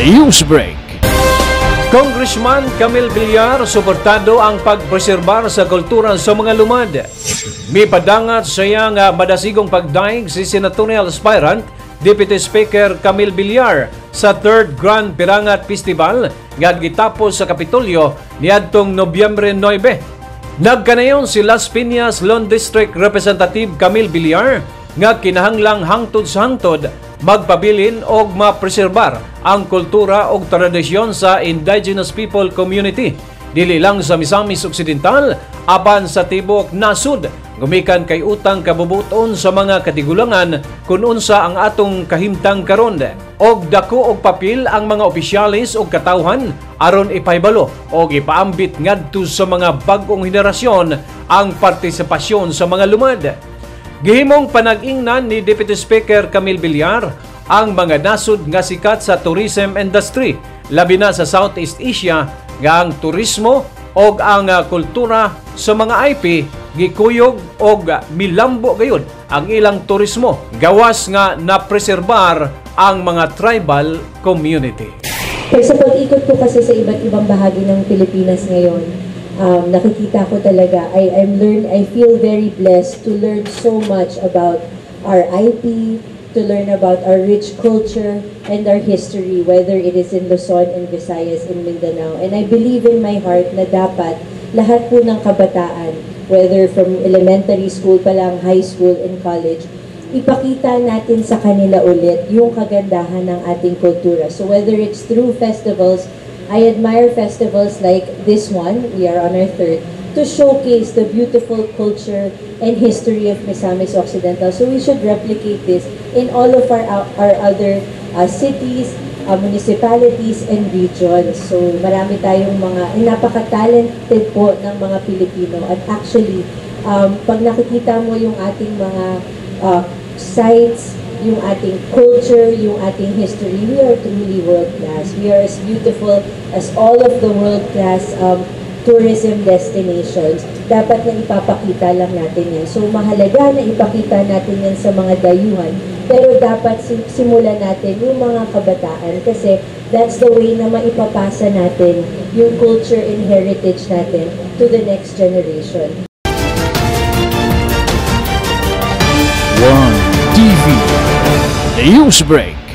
Newsbreak. Congressman Camille Villar suportado ang pagpreserbar sa kultura sa mga lumad. Mipadangat sa iyang madasigong pagdaig si senatorial aspirant Deputy Speaker Camille Villar sa 3rd Grand Pirangat Festival nga gitapos sa Kapitolyo niadtong Nobyembre 9. Nagkanayon si Las Piñas Lone District Representative Camille Villar nga kinahanglang hangtod sa hangtod magpabilin o mapreserbar ang kultura o tradisyon sa indigenous people community dili lang sa Misamis Occidental apan sa tibok nasud gumikan kay utang kabubuton sa mga katigulangan kun unsa ang atong kahimtang karon og dako og papel ang mga opisyalis og katawhan aron ipahibalo og ipaambit ngadto sa mga bag-ong henerasyon ang partisipasyon sa mga lumad. Gihimong panag-ingnan ni Deputy Speaker Camille Villar ang mga nasud nga sikat sa tourism industry, labi na sa Southeast Asia, nga ang turismo o ang kultura sa mga IP, gikuyog o milambo gayud ang ilang turismo, gawas nga napreserbar ang mga tribal community. Sa pag-ikot ko kasi sa iba't ibang bahagi ng Pilipinas ngayon, nakikita ko talaga, I feel very blessed to learn so much about our IP, to learn about our rich culture and our history, whether it is in Luzon and Visayas and Mindanao. And I believe in my heart na dapat lahat po ng kabataan, whether from elementary school pa lang, high school and college, ipakita natin sa kanila ulit yung kagandahan ng ating kultura. So whether it's through festivals, I admire festivals like this one, we are on our 3rd, to showcase the beautiful culture and history of Misamis Occidental. So we should replicate this in all of our other cities, municipalities, and regions. So marami tayong mga, napaka-talented po ng mga Pilipino. At actually, pag nakikita mo yung ating mga sites, yung ating culture, yung ating history, we are truly world-class. We are as beautiful as all of the world-class tourism destinations. Dapat na ipapakita lang natin yan. So mahalaga na ipakita natin yan sa mga dayuhan. Pero dapat simulan natin yung mga kabataan kasi that's the way na maipapasa natin yung culture and heritage natin to the next generation. One TV Newsbreak.